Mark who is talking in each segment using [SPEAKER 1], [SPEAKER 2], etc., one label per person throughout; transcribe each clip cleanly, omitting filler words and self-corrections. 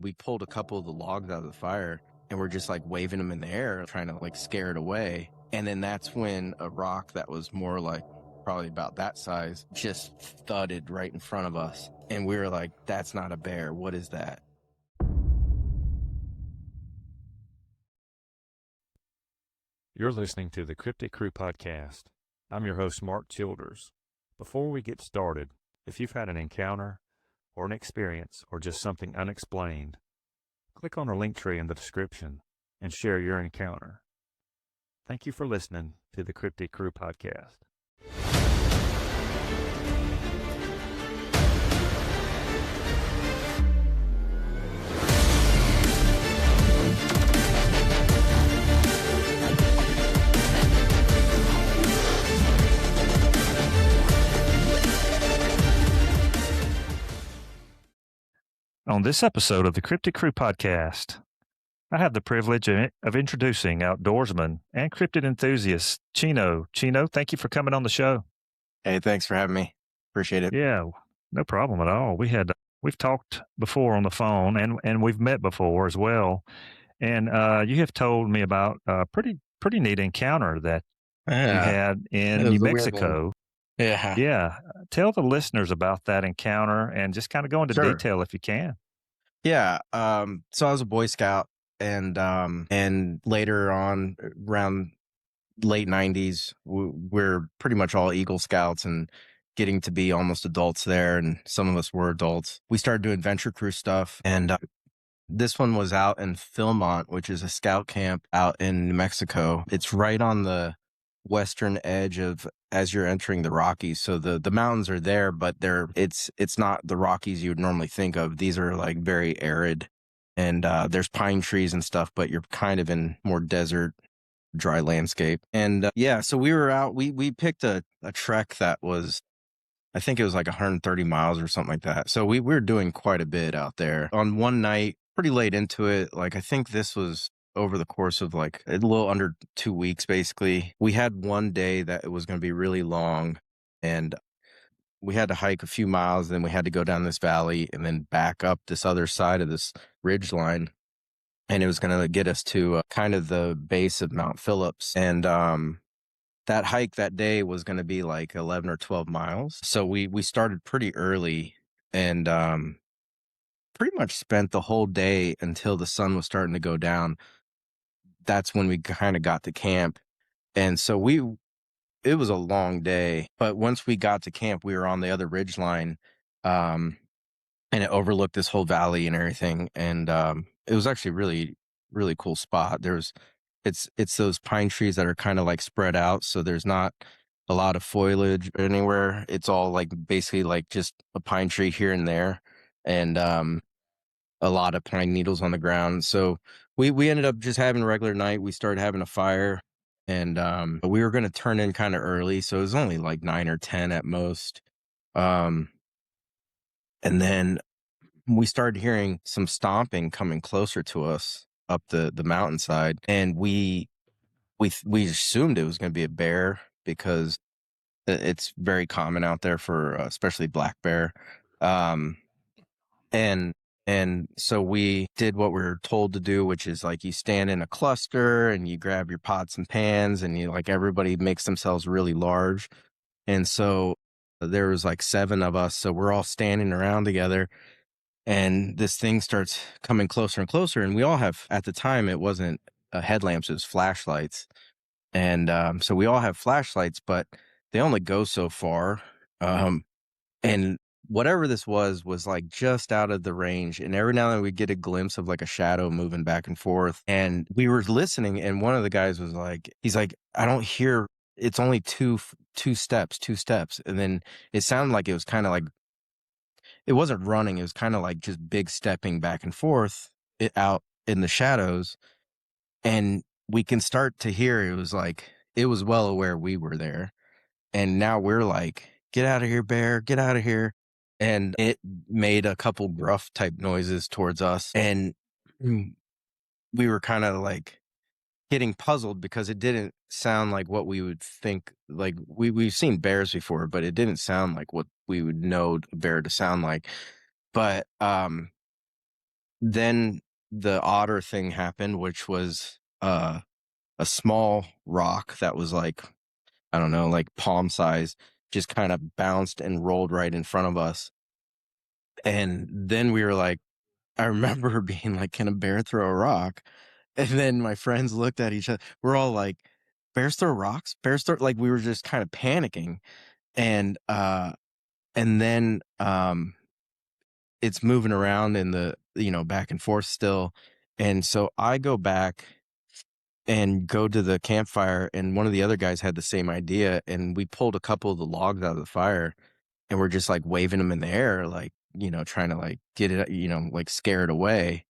[SPEAKER 1] We pulled a couple of the logs out of the fire and we're just like waving them in the air, trying to like scare it away. And then that's when a rock that was more like probably about that size just thudded right in front of us. And we were like, that's not a bear. What is that?
[SPEAKER 2] You're listening to the Cryptid Crew Podcast. I'm your host, Mark Childers. Before we get started, if you've had an encounter or an experience or just something unexplained, click on the link tree in the description and share your encounter. Thank you for listening to the Cryptid Crew Podcast. On this episode of the Cryptid Crew Podcast, I have the privilege of introducing outdoorsman and cryptid enthusiast Chino. Chino, thank you for coming on the show.
[SPEAKER 1] Hey, thanks for having me. Appreciate it.
[SPEAKER 2] Yeah, no problem at all. We've talked before on the phone and we've met before as well. And you have told me about a pretty neat encounter that you had in New Mexico. Yeah. Tell the listeners about that encounter and just kind of go into detail if you can.
[SPEAKER 1] Yeah. So I was a Boy Scout and later on around late 90s, we're pretty much all Eagle Scouts and getting to be almost adults there. And some of us were adults. We started doing venture crew stuff. And this one was out in Philmont, which is a scout camp out in New Mexico. It's right on the western edge of as you're entering the Rockies. So the mountains are there, but it's not the Rockies you would normally think of. These are like very arid and there's pine trees and stuff, but you're kind of in more desert, dry landscape. And so we were out, we picked a trek that was, I think it was like 130 miles or something like that. So we were doing quite a bit out there. On one night, pretty late into it, like I think this was over the course of like a little under 2 weeks, basically. We had one day that it was going to be really long and we had to hike a few miles. Then we had to go down this valley and then back up this other side of this ridge line. And it was going to get us to kind of the base of Mount Phillips. And that hike that day was going to be like 11 or 12 miles. So we started pretty early and pretty much spent the whole day until the sun was starting to go down. That's when we kind of got to camp. And so it was a long day, but once we got to camp, we were on the other ridge line, and it overlooked this whole valley and everything. And it was actually really, really cool spot. It's those pine trees that are kind of like spread out. So there's not a lot of foliage anywhere. It's all like basically like just a pine tree here and there. And a lot of pine needles on the ground. So we ended up just having a regular night. We started having a fire and we were going to turn in kind of early. So it was only like 9 or 10 at most. And then we started hearing some stomping coming closer to us up the mountainside. And we assumed it was going to be a bear because it's very common out there for especially black bear. And so we did what we were told to do, which is like you stand in a cluster and you grab your pots and pans and you like everybody makes themselves really large. And so there was like 7 of us. So we're all standing around together and this thing starts coming closer and closer. And we all have, at the time, it wasn't headlamps, it was flashlights. And so we all have flashlights, but they only go so far. And whatever this was like just out of the range. And every now and then we get a glimpse of like a shadow moving back and forth. And we were listening. And one of the guys was like, he's like, I don't hear, it's only two steps. And then it sounded like it was kind of like, it wasn't running. It was kind of like just big stepping back and forth out in the shadows. And we can start to hear, it was like, it was well aware we were there. And now we're like, get out of here, bear, get out of here. And it made a couple gruff type noises towards us. And we were kind of like getting puzzled because it didn't sound like what we would think. Like we've seen bears before, but it didn't sound like what we would know a bear to sound like. But then the otter thing happened, which was a small rock that was like, I don't know, like palm size, just kind of bounced and rolled right in front of us. And then we were like, I remember being like, can a bear throw a rock? And then my friends looked at each other. We're all like, bears throw rocks? Bears throw, like, we were just kind of panicking. And then it's moving around in the, back and forth still. And so I go back and go to the campfire, and one of the other guys had the same idea, and we pulled a couple of the logs out of the fire, and we're just like waving them in the air, like, trying to like get it, like scare it away.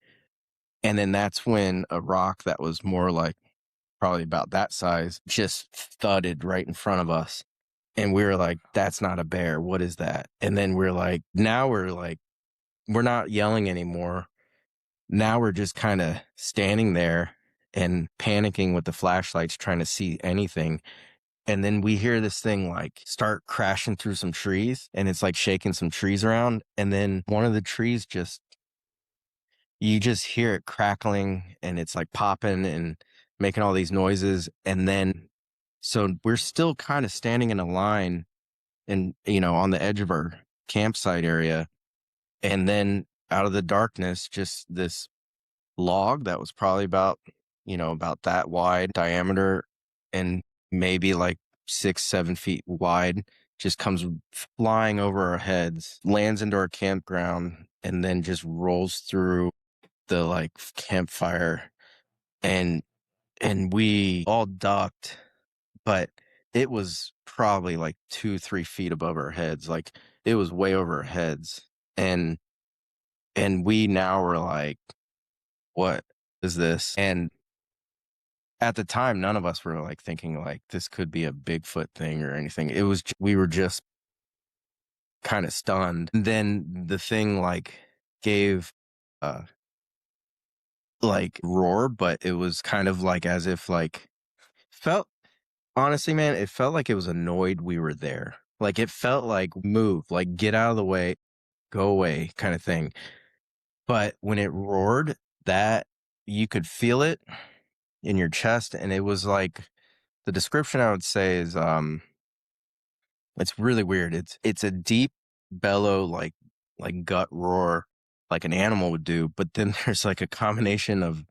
[SPEAKER 1] And then that's when a rock that was more like probably about that size just thudded right in front of us. And we were like, that's not a bear. What is that? And then we're like, now we're like, we're not yelling anymore. Now we're just kind of standing there and panicking with the flashlights, trying to see anything. And then we hear this thing like start crashing through some trees, and it's like shaking some trees around. And then one of the trees you just hear it crackling, and it's like popping and making all these noises. And then, so we're still kind of standing in a line and, on the edge of our campsite area. And then out of the darkness, just this log that was probably about that wide diameter and maybe like 6-7 feet wide, just comes flying over our heads, lands into our campground, and then just rolls through the like campfire. And we all ducked, but it was probably like 2-3 feet above our heads. Like, it was way over our heads. And we now were like, what is this? And at the time, none of us were like thinking like this could be a Bigfoot thing or anything. It was, we were just kind of stunned. And then the thing like gave uh like roar, but it was kind of like as if like felt, honestly, man, it felt like it was annoyed we were there. Like, it felt like move, like get out of the way, go away kind of thing. But when it roared, that you could feel it in your chest, and it was like, the description I would say is it's really weird. It's a deep bellow, like gut roar, like an animal would do, but then there's like a combination of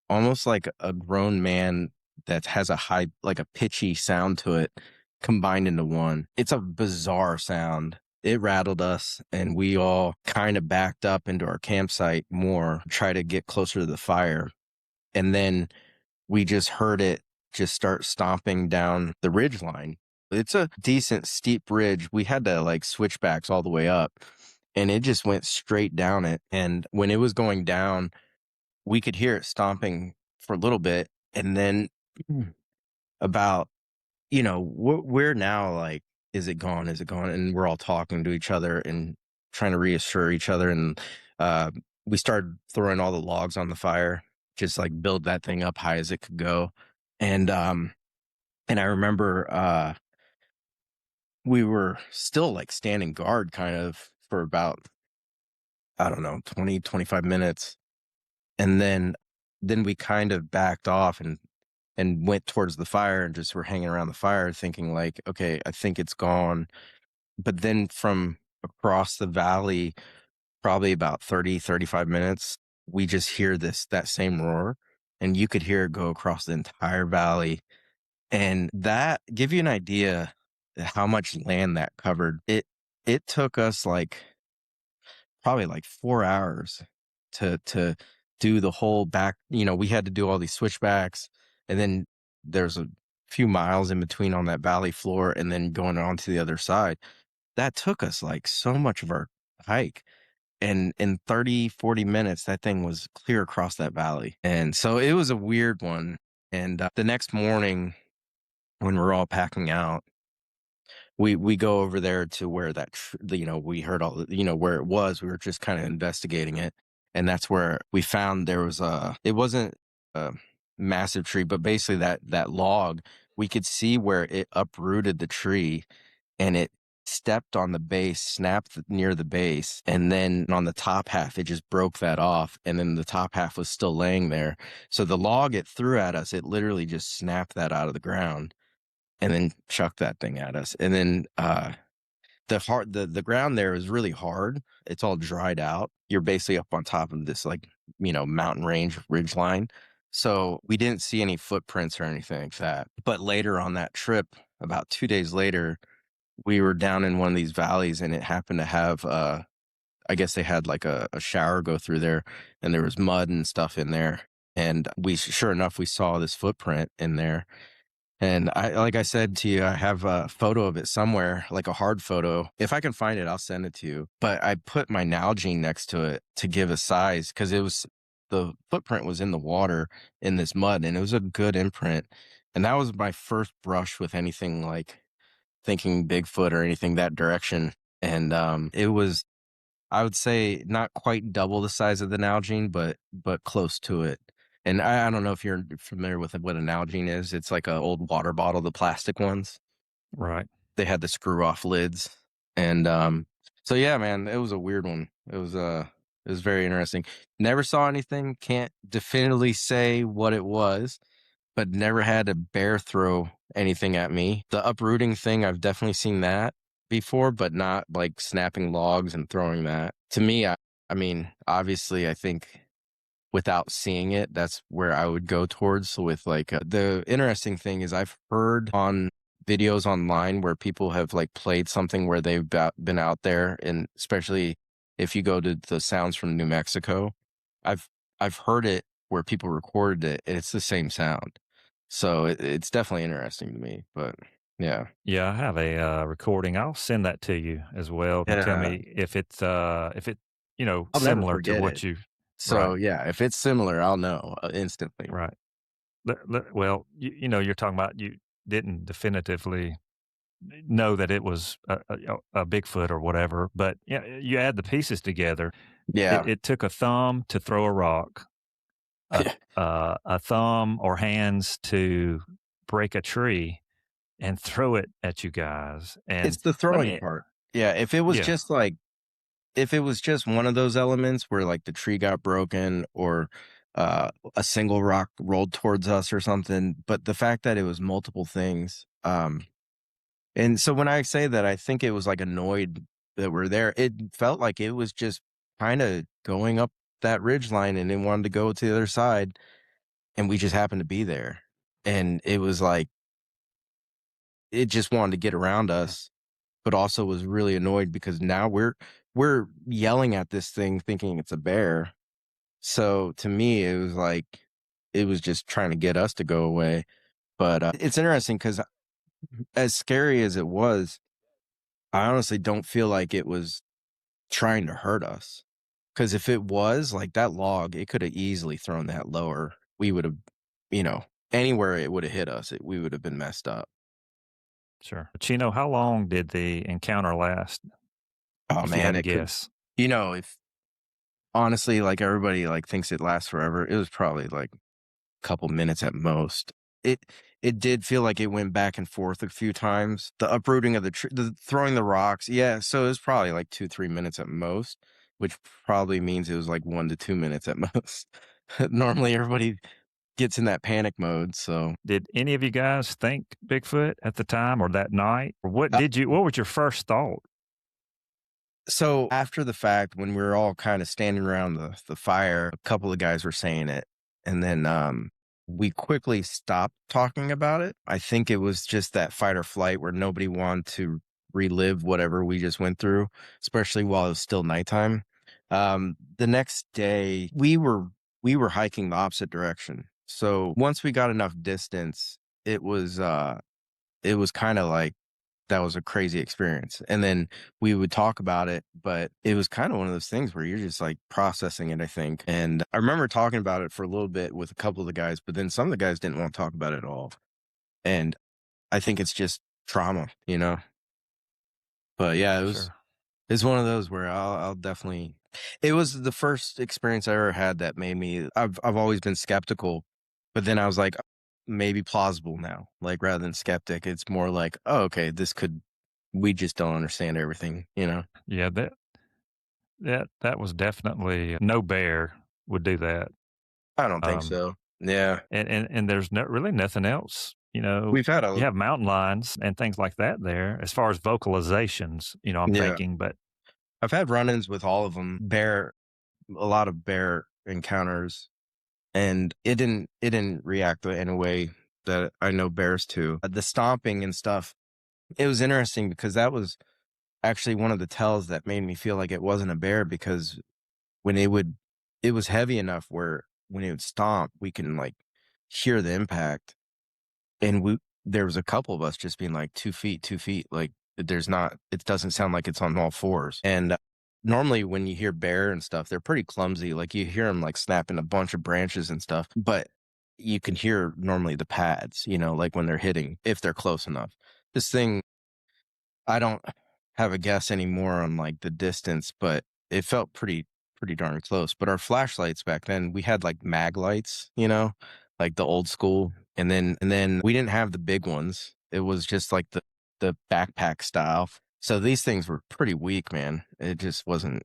[SPEAKER 1] almost like a grown man that has a high, like a pitchy sound to it, combined into one. It's a bizarre sound. It rattled us, and we all kind of backed up into our campsite more, try to get closer to the fire. And then we just heard it just start stomping down the ridge line. It's a decent steep ridge. We had to like switchbacks all the way up, and it just went straight down it. And when it was going down, we could hear it stomping for a little bit. And then about, we're now like, is it gone? Is it gone? And we're all talking to each other and trying to reassure each other. And uh, we started throwing all the logs on the fire, just like build that thing up high as it could go. And I remember we were still like standing guard kind of for about, I don't know, 20-25 minutes. And then we kind of backed off and went towards the fire and just were hanging around the fire thinking like, okay, I think it's gone. But then from across the valley, probably about 30-35 minutes, we just hear that same roar, and you could hear it go across the entire valley. And that give you an idea how much land that covered. It took us like probably like 4 hours to do the whole back. We had to do all these switchbacks, and then there's a few miles in between on that valley floor, and then going on to the other side. That took us like so much of our hike. And in 30-40 minutes, that thing was clear across that valley. And so it was a weird one. And the next morning, when we're all packing out, we go over there to where we heard all where it was. We were just kind of investigating it, and that's where we found there was it wasn't a massive tree, but basically that log, we could see where it uprooted the tree, and stepped on the base, snapped near the base, and then on the top half, it just broke that off. And then the top half was still laying there. So the log it threw at us, it literally just snapped that out of the ground and then chucked that thing at us. And then the ground there is really hard. It's all dried out. You're basically up on top of this like, mountain range ridge line. So we didn't see any footprints or anything like that. But later on that trip, about 2 days later, we were down in one of these valleys and it happened to have I guess they had like a shower go through there and there was mud and stuff in there. And sure enough, we saw this footprint in there. And like I said to you, I have a photo of it somewhere, like a hard photo. If I can find it, I'll send it to you. But I put my Nalgene next to it to give a size because the footprint was in the water in this mud and it was a good imprint. And that was my first brush with anything like thinking Bigfoot or anything that direction. And it was, I would say, not quite double the size of the Nalgene, but close to it. And I don't know if you're familiar with what a Nalgene is. It's like an old water bottle, the plastic ones.
[SPEAKER 2] Right.
[SPEAKER 1] They had the screw off lids. And so yeah, man, it was a weird one. It was very interesting. Never saw anything, can't definitively say what it was, but never had a bear throw anything at me. The uprooting thing, I've definitely seen that before, but not like snapping logs and throwing that. To me, I mean, obviously, I think without seeing it, that's where I would go towards with like the interesting thing is I've heard on videos online where people have like played something where they've been out there, and especially if you go to the sounds from New Mexico, I've heard it where people recorded it and it's the same sound. So it's definitely interesting to me, but yeah.
[SPEAKER 2] Yeah, I have a recording. I'll send that to you as well to tell
[SPEAKER 1] Yeah.
[SPEAKER 2] me if it's if it
[SPEAKER 1] I'll never
[SPEAKER 2] similar to
[SPEAKER 1] forget
[SPEAKER 2] what
[SPEAKER 1] it.
[SPEAKER 2] you
[SPEAKER 1] So
[SPEAKER 2] right.
[SPEAKER 1] yeah, if it's similar, I'll know instantly.
[SPEAKER 2] Right. Well, you're talking about you didn't definitively know that it was a Bigfoot or whatever, but yeah, you add the pieces together.
[SPEAKER 1] Yeah.
[SPEAKER 2] It took a thumb to throw a rock, a thumb or hands to break a tree and throw it at you guys. And
[SPEAKER 1] It's the
[SPEAKER 2] let
[SPEAKER 1] throwing
[SPEAKER 2] me,
[SPEAKER 1] part. Yeah, if it was
[SPEAKER 2] yeah,
[SPEAKER 1] just like if it was just one of those elements where like the tree got broken or a single rock rolled towards us or something, but the fact that it was multiple things, and so when I say that, I think it was like annoyed that we're there. It felt like it was just kind of going up that ridge line and it wanted to go to the other side, and we just happened to be there, and it was like it just wanted to get around us, but also was really annoyed because now we're yelling at this thing thinking it's a bear. So to me, it was like it was just trying to get us to go away. But it's interesting because as scary as it was, I honestly don't feel like it was trying to hurt us. Because if it was like that log, it could have easily thrown that lower. We would have, you know, anywhere it would have hit us, we would have been messed up.
[SPEAKER 2] sure. Chino, how long did the encounter last?
[SPEAKER 1] Oh
[SPEAKER 2] If you had
[SPEAKER 1] man,
[SPEAKER 2] to
[SPEAKER 1] it could,
[SPEAKER 2] guess,
[SPEAKER 1] if honestly, like everybody like thinks it lasts forever, it was probably like a couple minutes at most. It it did feel like it went back and forth a few times. The uprooting of the tree, the throwing the rocks, yeah. So it was probably like 2-3 minutes at most, which probably means it was like 1 to 2 minutes at most. Normally, everybody gets in that panic mode. So
[SPEAKER 2] did any of you guys think Bigfoot at the time or that night? Or
[SPEAKER 1] uh,
[SPEAKER 2] what was your first thought?
[SPEAKER 1] so after the fact, when we were all kind of standing around the fire, a couple of guys were saying it, and then we quickly stopped talking about it. I think it was just that fight or flight where nobody wanted to relive whatever we just went through, especially while it was still nighttime. The next day, we were hiking the opposite direction. So once we got enough distance, it was kind of like that was a crazy experience. And then we would talk about it, but it was kind of one of those things where you're just like processing it, I think. And I remember talking about it for a little bit with a couple of the guys, but then some of the guys didn't want to talk about it at all. And I think it's just trauma. But yeah,
[SPEAKER 2] Sure.
[SPEAKER 1] it's one of those where I'll definitely, it was the first experience I ever had that made me, I've always been skeptical, but then I was like, maybe plausible now, like rather than skeptic, it's more like, oh, okay, this could we just don't understand everything, you know?
[SPEAKER 2] Yeah, that was definitely no bear would do that.
[SPEAKER 1] I don't think
[SPEAKER 2] Um,
[SPEAKER 1] so. Yeah.
[SPEAKER 2] and there's really nothing else.
[SPEAKER 1] We've had
[SPEAKER 2] You
[SPEAKER 1] a
[SPEAKER 2] have mountain lions and things like that there as far as vocalizations. I'm
[SPEAKER 1] yeah.
[SPEAKER 2] thinking, but
[SPEAKER 1] I've had run-ins with all of them. A lot of bear encounters, and it didn't react in a way that I know bears to. The stomping and stuff, it was interesting because that was actually one of the tells that made me feel like it wasn't a bear because when it was heavy enough where when it would stomp, we can like hear the impact. And there was a couple of us just being like 2 feet, 2 feet. Like it doesn't sound like it's on all fours. And normally when you hear bear and stuff, they're pretty clumsy. Like you hear them like snapping a bunch of branches and stuff, but you can hear normally the pads, like when they're hitting, if they're close enough. This thing, I don't have a guess anymore on like the distance, but it felt pretty darn close. But our flashlights back then, we had like mag lights, like the old school, and then we didn't have the big ones. It was just like the backpack style. So these things were pretty weak, man. It wasn't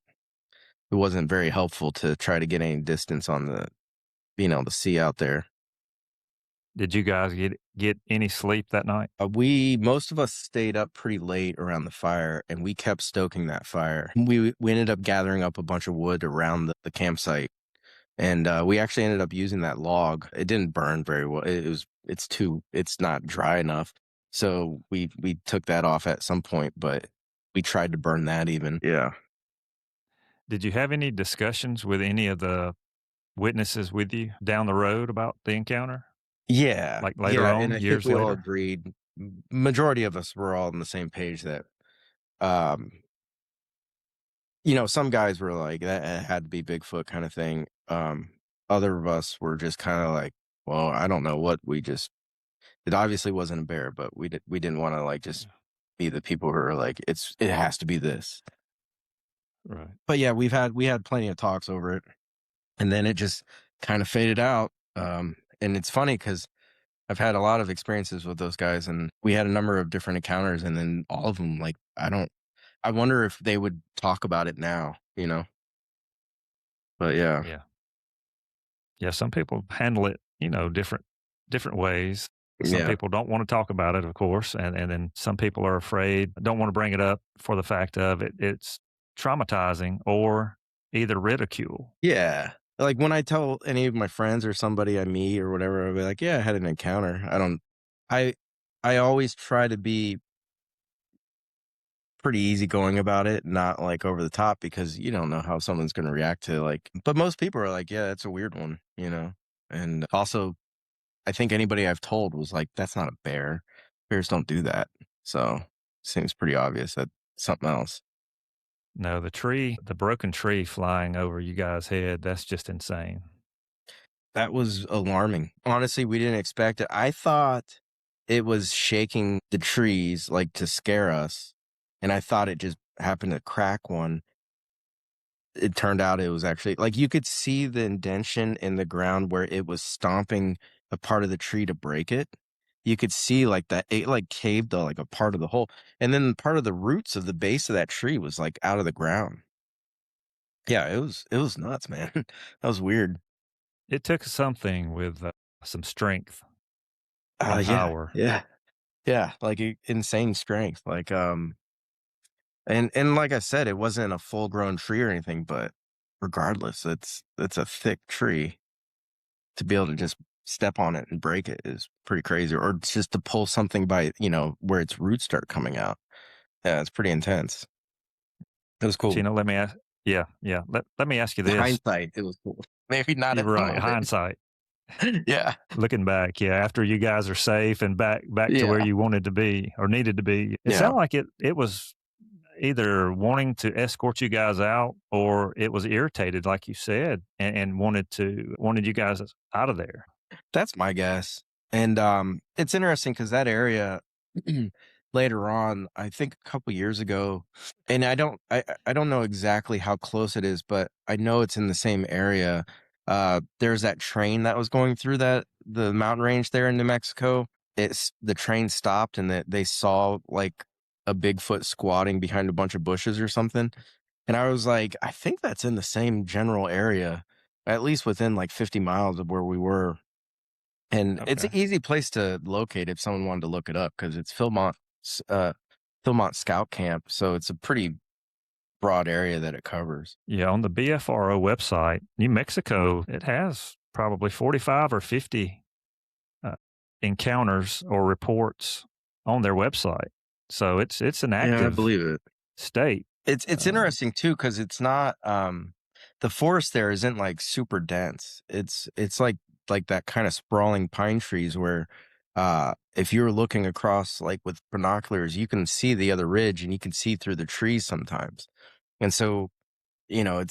[SPEAKER 1] very helpful to try to get any distance on the being able to see out there.
[SPEAKER 2] did you guys get any sleep that night?
[SPEAKER 1] Most of us stayed up pretty late around the fire, and we kept stoking that fire. We ended up gathering up a bunch of wood around the campsite, and we actually ended up using that log. It didn't burn very well. It's not dry enough, so we took that off at some point, but we tried to burn that even. Yeah,
[SPEAKER 2] Did you have any discussions with any of the witnesses with you down the road about the encounter?
[SPEAKER 1] yeah,
[SPEAKER 2] Like later
[SPEAKER 1] yeah, and
[SPEAKER 2] on,
[SPEAKER 1] I think
[SPEAKER 2] years
[SPEAKER 1] we all
[SPEAKER 2] later?
[SPEAKER 1] agreed. Majority of us were all on the same page that um some guys were like, that it had to be Bigfoot kind of thing. Other of us were just kind of like, well, I don't know what it obviously wasn't a bear, but we didn't want to like just be the people who are like, it has to be this.
[SPEAKER 2] Right.
[SPEAKER 1] But yeah, we had plenty of talks over it, and then it just kind of faded out. And it's funny because I've had a lot of experiences with those guys, and we had a number of different encounters, and then all of them, like, I wonder if they would talk about it now. But yeah.
[SPEAKER 2] Yeah. Yeah, some people handle it, different ways. Some
[SPEAKER 1] Yeah.
[SPEAKER 2] people don't want to talk about it, of course, and then some people are afraid, don't want to bring it up for the fact of it's traumatizing or either ridicule.
[SPEAKER 1] Yeah. Like when I tell any of my friends or somebody I meet or whatever, I'll be like, yeah, I had an encounter. I I always try to be pretty easygoing about it, not like over the top because you don't know how someone's gonna react to but most people are like, yeah, that's a weird one. And also I think anybody I've told was like, that's not a bear. Bears don't do that. So seems pretty obvious that something else.
[SPEAKER 2] No, the broken tree flying over you guys' head, that's just insane.
[SPEAKER 1] That was alarming. Honestly, we didn't expect it. I thought it was shaking the trees, like, to scare us, and I thought it just happened to crack one. It turned out it was actually like, you could see the indention in the ground where it was stomping a part of the tree to break it. You could see, like, that it, like, caved, like, a part of the hole, and then part of the roots of the base of that tree was, like, out of the ground. Yeah, it was nuts, man. That was weird.
[SPEAKER 2] It took something with some strength and
[SPEAKER 1] Yeah,
[SPEAKER 2] power.
[SPEAKER 1] yeah. Yeah, like insane strength. And like I said, it wasn't a full grown tree or anything, but regardless, it's a thick tree. To be able to just step on it and break it is pretty crazy. Or just to pull something by, where its roots start coming out. Yeah, it's pretty intense. It was cool.
[SPEAKER 2] Chino, let me ask, yeah, yeah. Let me ask you
[SPEAKER 1] In
[SPEAKER 2] this.
[SPEAKER 1] hindsight, it was cool. Maybe not
[SPEAKER 2] You're
[SPEAKER 1] at the
[SPEAKER 2] right.
[SPEAKER 1] moment.
[SPEAKER 2] Hindsight.
[SPEAKER 1] Yeah.
[SPEAKER 2] Looking back, yeah, after you guys are safe and back to where
[SPEAKER 1] Yeah.
[SPEAKER 2] you wanted to be or needed to be, it
[SPEAKER 1] Yeah.
[SPEAKER 2] sounded like it was either wanting to escort you guys out or it was irritated, like you said, and wanted you guys out of there.
[SPEAKER 1] That's my guess. And it's interesting because that area later on, I think a couple years ago, and I don't know exactly how close it is, but I know it's in the same area. There's that train that was going through the mountain range there in New Mexico. The train stopped and that they saw like a Bigfoot squatting behind a bunch of bushes or something. And I was like, I think that's in the same general area, at least within like 50 miles of where we were. And it's an
[SPEAKER 2] Okay.
[SPEAKER 1] easy place to locate if someone wanted to look it up because it's Philmont Scout Camp. So it's a pretty broad area that it covers.
[SPEAKER 2] Yeah, on the BFRO website, New Mexico, it has probably 45 or 50 uh, encounters or reports on their website. So it's an
[SPEAKER 1] Yeah, I
[SPEAKER 2] active
[SPEAKER 1] believe it.
[SPEAKER 2] state.
[SPEAKER 1] It's interesting too because it's not the forest there isn't like super dense. It's like that kind of sprawling pine trees where if you're looking across like with binoculars, you can see the other ridge and you can see through the trees sometimes. And so, you know,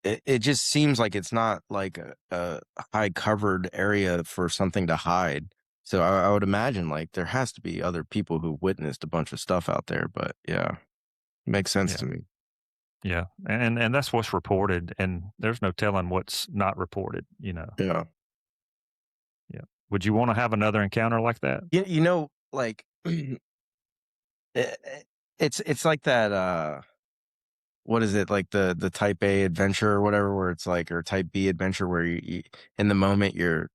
[SPEAKER 1] it just seems like it's not like a high covered area for something to hide. So I would imagine like there has to be other people who witnessed a bunch of stuff out there, but yeah, makes sense
[SPEAKER 2] Yeah.
[SPEAKER 1] to me.
[SPEAKER 2] Yeah. And that's what's reported. And there's no telling what's not reported, you know.
[SPEAKER 1] Yeah.
[SPEAKER 2] Yeah. Would you want to have another encounter like that?
[SPEAKER 1] You know, like it, it's like that what is it like the type A adventure or whatever where it's like or type B adventure where you in the moment you're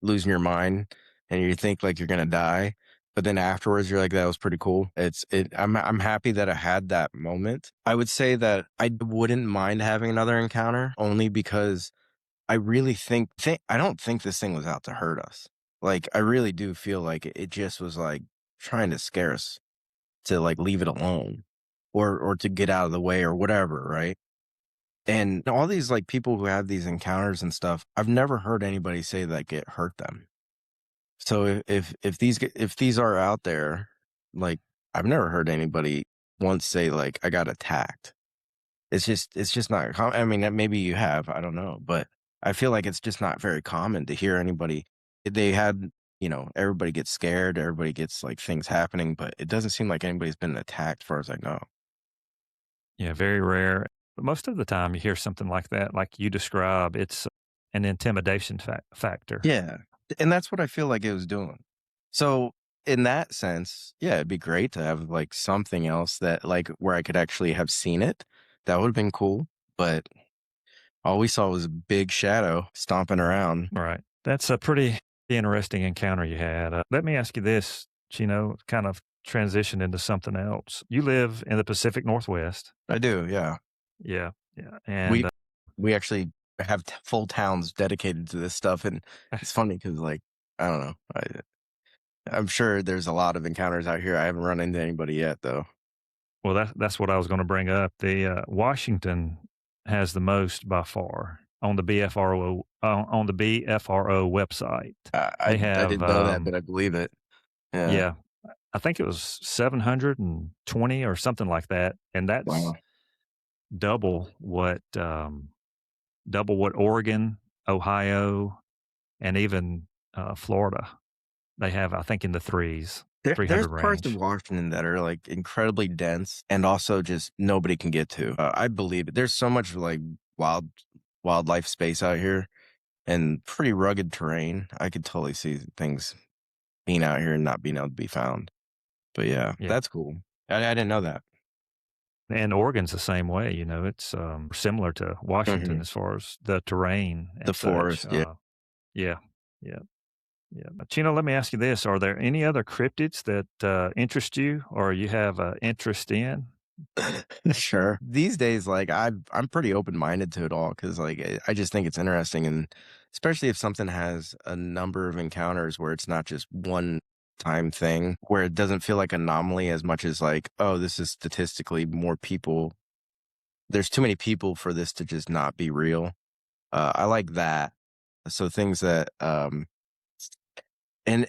[SPEAKER 1] losing your mind and you think like you're gonna die, but then afterwards you're like that was pretty cool. I'm happy that I had that moment. I would say that I wouldn't mind having another encounter only because I really think I don't think this thing was out to hurt us. Like I really do feel like it just was like trying to scare us to like leave it alone or to get out of the way or whatever, right? And all these like people who have these encounters and stuff, I've never heard anybody say that it hurt them. So if these are out there, like I've never heard anybody once say like I got attacked. It's just not. I mean, maybe you have. I don't know, but I feel like it's just not very common to hear anybody. They had, you know, everybody gets scared, everybody gets like things happening, but it doesn't seem like anybody's been attacked, as far as I know.
[SPEAKER 2] Yeah, very rare. But most of the time you hear something like that, like you describe, it's an intimidation factor.
[SPEAKER 1] Yeah, and that's what I feel like it was doing. So in that sense, yeah, it'd be great to have like something else that like where I could actually have seen it. That would have been cool, but all we saw was a big shadow stomping around.
[SPEAKER 2] Right. That's a pretty interesting encounter you had. Let me ask you this, Chino, kind of transition into something else. You live in the Pacific Northwest.
[SPEAKER 1] I do, yeah.
[SPEAKER 2] Yeah. Yeah. And
[SPEAKER 1] We we actually have full towns dedicated to this stuff, and it's funny because like I don't know, I'm sure there's a lot of encounters out here. I haven't run into anybody yet, though.
[SPEAKER 2] well, that's what I was going to bring up. The Washington has the most by far on the BFRO website. They
[SPEAKER 1] I
[SPEAKER 2] have
[SPEAKER 1] didn't know that, but I believe it. Yeah.
[SPEAKER 2] yeah, I think it was 720 or something like that, and that's
[SPEAKER 1] Wow.
[SPEAKER 2] double what Oregon, Ohio, and even Florida. They have, I think, in the
[SPEAKER 1] There's
[SPEAKER 2] 300
[SPEAKER 1] parts of
[SPEAKER 2] range.
[SPEAKER 1] Washington that are like incredibly dense and also just nobody can get to. I believe it. There's so much like wild wildlife space out here and pretty rugged terrain. I could totally see things being out here and not being able to be found. But yeah,
[SPEAKER 2] Yeah,
[SPEAKER 1] that's cool. I didn't know that.
[SPEAKER 2] and Oregon's the same way. You know, it's similar to Washington
[SPEAKER 1] Hmm.
[SPEAKER 2] as far as the terrain
[SPEAKER 1] The
[SPEAKER 2] and such.
[SPEAKER 1] forest, yeah.
[SPEAKER 2] Yeah, yeah, yeah. Chino, let me ask you this: are there any other cryptids that interest you, or you have interest in?
[SPEAKER 1] Sure. These days, like I'm pretty open minded to it all because like I just think it's interesting, and especially if something has a number of encounters where it's not just one time thing, where it doesn't feel like anomaly as much as like, oh, this is statistically more people. There's too many people for this to just not be real. I like that. So things that and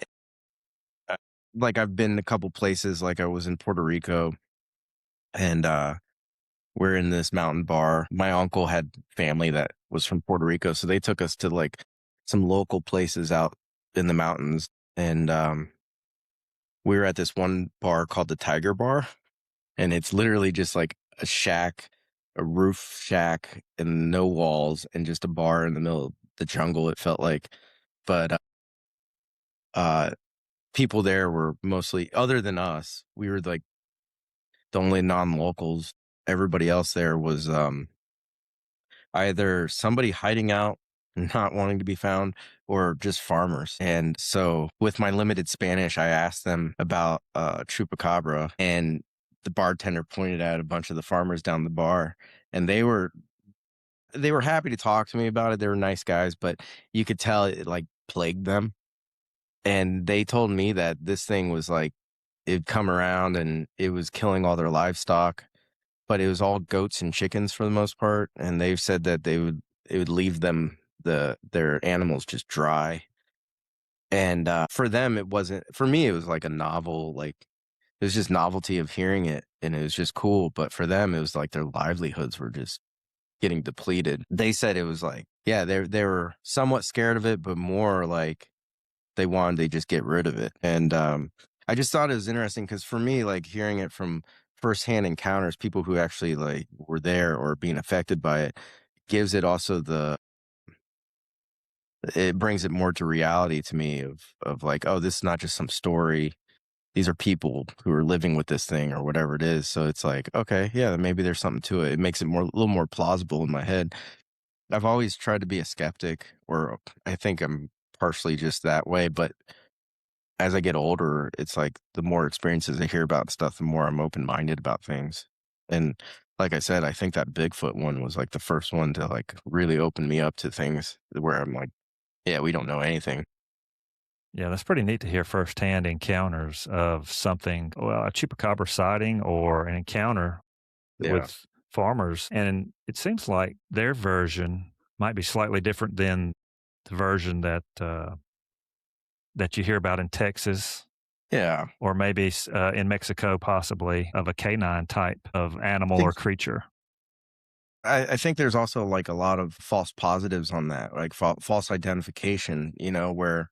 [SPEAKER 1] uh, like I've been a couple places, like I was in Puerto Rico and we're in this mountain bar. My uncle had family that was from Puerto Rico, so they took us to like some local places out in the mountains, and we were at this one bar called the Tiger Bar, and it's literally just like a shack, a roof shack, and no walls, and just a bar in the middle of the jungle. It felt like, but uh, people there were mostly other than us. We were like the only non-locals. Everybody else there was either somebody hiding out, not wanting to be found, or just farmers. And so with my limited Spanish, I asked them about Chupacabra, and the bartender pointed at a bunch of the farmers down the bar, and they were happy to talk to me about it. They were nice guys, but you could tell it like plagued them. And they told me that this thing was like it'd come around and it was killing all their livestock, but it was all goats and chickens for the most part. And they've said that it would leave them their animals just dry. And for them, it wasn't. For me, it was like a novel. Like it was just novelty of hearing it, and it was just cool. But for them, it was like their livelihoods were just getting depleted. They said it was like, yeah, they were somewhat scared of it, but more like they wanted to just get rid of it. And I just thought it was interesting because for me, like hearing it from firsthand encounters, people who actually like were there or being affected by it, gives it also it brings it more to reality to me of like, oh, this is not just some story. These are people who are living with this thing or whatever it is. So it's like, okay, yeah, maybe there's something to it. It makes it a little more plausible in my head. I've always tried to be a skeptic, or I think I'm partially just that way. But as I get older, it's like the more experiences I hear about stuff, the more I'm open minded about things. And like I said, I think that Bigfoot one was like the first one to like really open me up to things where I'm like, yeah, we don't know anything.
[SPEAKER 2] Yeah, that's pretty neat to hear firsthand encounters of something, well, a chupacabra sighting or an encounter
[SPEAKER 1] Yeah.
[SPEAKER 2] with farmers. And it seems like their version might be slightly different than the version that you hear about in Texas
[SPEAKER 1] Yeah.
[SPEAKER 2] or maybe in Mexico, possibly of a canine type of
[SPEAKER 1] I
[SPEAKER 2] animal
[SPEAKER 1] think
[SPEAKER 2] or creature.
[SPEAKER 1] I think there's also like a lot of false positives on that, like false identification, where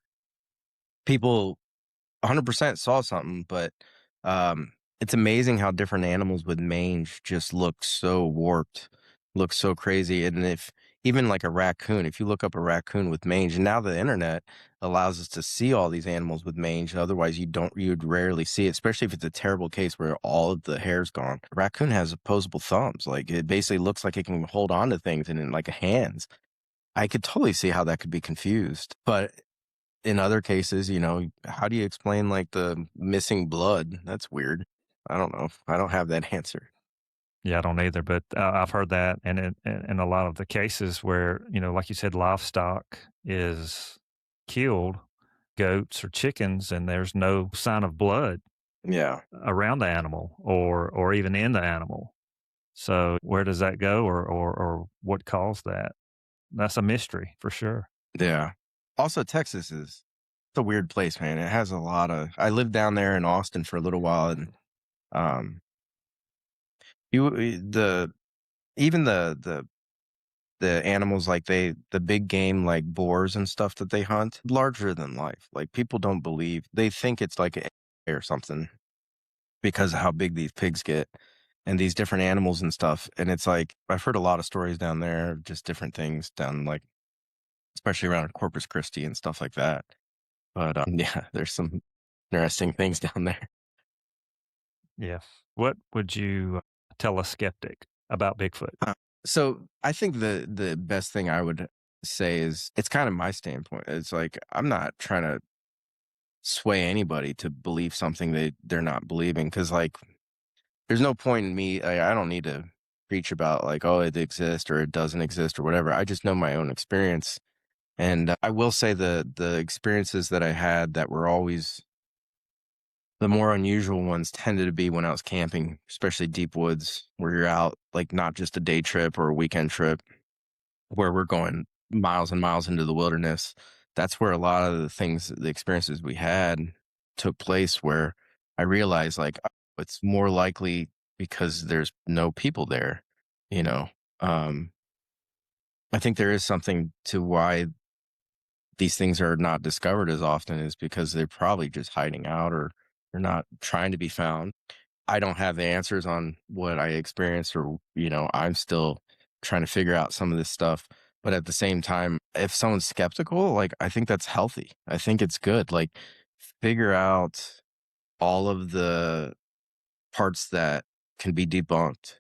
[SPEAKER 1] people 100% saw something, but it's amazing how different animals with mange just look so warped, look so crazy. And if even like a raccoon, if you look up a raccoon with mange, and now the internet allows us to see all these animals with mange, otherwise you'd rarely see it, especially if it's a terrible case where all of the hair's gone. A raccoon has opposable thumbs. Like it basically looks like it can hold on to things and in like hands. I could totally see how that could be confused. But in other cases, how do you explain like the missing blood? That's weird. I don't know. I don't have that answer.
[SPEAKER 2] Yeah, I don't either, but I've heard that, and in a lot of the cases where like you said, livestock is killed, goats or chickens, and there's no sign of blood
[SPEAKER 1] Yeah.
[SPEAKER 2] around the animal or even in the animal. So where does that go, or what caused that? That's a mystery for sure.
[SPEAKER 1] Yeah. Also, Texas is it's a weird place, man. It has a lot of. I lived down there in Austin for a little while, and um, the even the animals like the big game like boars and stuff that they hunt larger than life. Like people don't believe they think it's like a or something because of how big these pigs get and these different animals and stuff. And it's like I've heard a lot of stories down there, of just different things down like especially around Corpus Christi and stuff like that. But yeah, there's some interesting things down there.
[SPEAKER 2] Yeah. What would you tell a skeptic about Bigfoot?
[SPEAKER 1] Uh, So I think the best thing I would say is it's kind of my standpoint. It's like I'm not trying to sway anybody to believe something they're not believing because like there's no point in me. I don't need to preach about like oh it exists or it doesn't exist or whatever. I just know my own experience, and I will say the experiences that I had that were always the more unusual ones tended to be when I was camping, especially deep woods, where you're out like not just a day trip or a weekend trip, where we're going miles and miles into the wilderness. That's where a lot of the experiences we had took place where I realized like oh, it's more likely because there's no people there, you know. Um, I think there is something to why these things are not discovered as often is because they're probably just hiding out or they're not trying to be found. I don't have the answers on what I experienced or, I'm still trying to figure out some of this stuff. But at the same time, if someone's skeptical, like I think that's healthy. I think it's good. Like figure out all of the parts that can be debunked,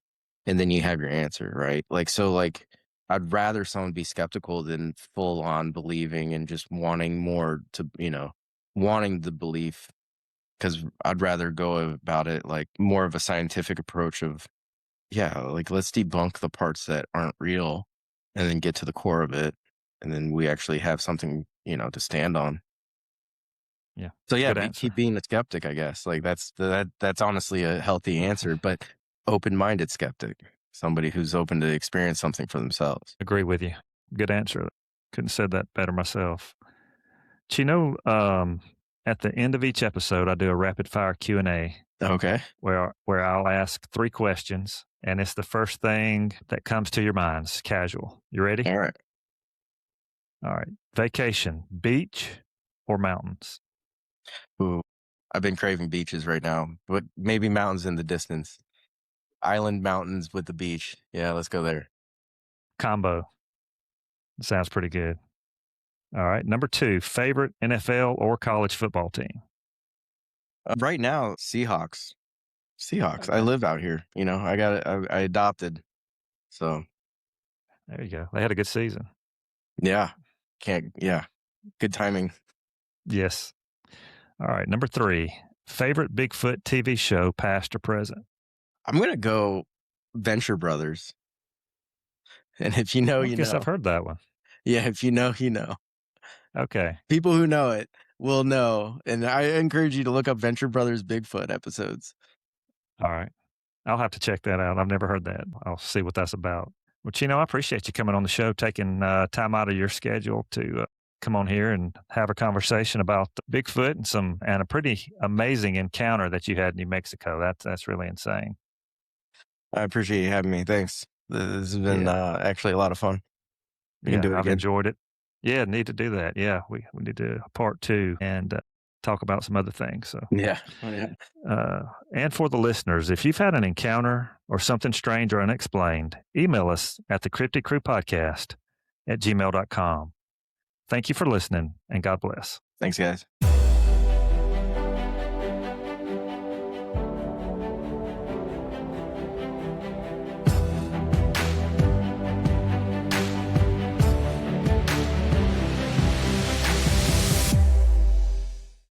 [SPEAKER 1] and then you have your answer, right? Like, so like, I'd rather someone be skeptical than full on believing and just wanting more to, wanting the belief, because I'd rather go about it like more of a scientific approach of, yeah, like let's debunk the parts that aren't real and then get to the core of it. And then we actually have something, to stand on.
[SPEAKER 2] Yeah.
[SPEAKER 1] So yeah,
[SPEAKER 2] Good answer.
[SPEAKER 1] keep being a skeptic, I guess. Like that's honestly a healthy answer, but open-minded skeptic, somebody who's open to experience something for themselves.
[SPEAKER 2] Agree with you. Good answer. Couldn't have said that better myself. Chino, at the end of each episode, I do a rapid fire Q&A
[SPEAKER 1] Okay.
[SPEAKER 2] where I'll ask 3 questions, and it's the first thing that comes to your mind. It's casual. You ready?
[SPEAKER 1] All right.
[SPEAKER 2] All right. Vacation, beach or mountains?
[SPEAKER 1] Ooh, I've been craving beaches right now, but maybe mountains in the distance. Island mountains with the beach. Yeah, let's go there.
[SPEAKER 2] Combo. Sounds pretty good. All right. Number 2, favorite NFL or college football team?
[SPEAKER 1] Right now, Seahawks. Seahawks. I
[SPEAKER 2] Okay.
[SPEAKER 1] live out here. I adopted. So
[SPEAKER 2] There you go. They had a good season.
[SPEAKER 1] yeah, good timing.
[SPEAKER 2] Yes. All right. Number 3, favorite Bigfoot TV show, past or present?
[SPEAKER 1] I'm gonna go Venture Brothers. And if you know,
[SPEAKER 2] I
[SPEAKER 1] you
[SPEAKER 2] guess
[SPEAKER 1] know.
[SPEAKER 2] I've heard that one.
[SPEAKER 1] Yeah, if you know, you know.
[SPEAKER 2] Okay.
[SPEAKER 1] People who know it will know. And I encourage you to look up Venture Brothers Bigfoot episodes.
[SPEAKER 2] All right. I'll have to check that out. I've never heard that. I'll see what that's about. Well, Chino, I appreciate you coming on the show, taking time out of your schedule to come on here and have a conversation about Bigfoot and a pretty amazing encounter that you had in New Mexico. That's really insane.
[SPEAKER 1] I appreciate you having me. Thanks. This has been actually a lot of fun. We can do it
[SPEAKER 2] I've
[SPEAKER 1] again.
[SPEAKER 2] enjoyed it. Yeah, need to do that. Yeah, we need to do a part 2 and talk about some other things. So
[SPEAKER 1] Yeah. Oh, yeah.
[SPEAKER 2] And for the listeners, if you've had an encounter or something strange or unexplained, email us at the Cryptid Crew Podcast at gmail.com. Thank you for listening, and God bless.
[SPEAKER 1] Thanks, guys.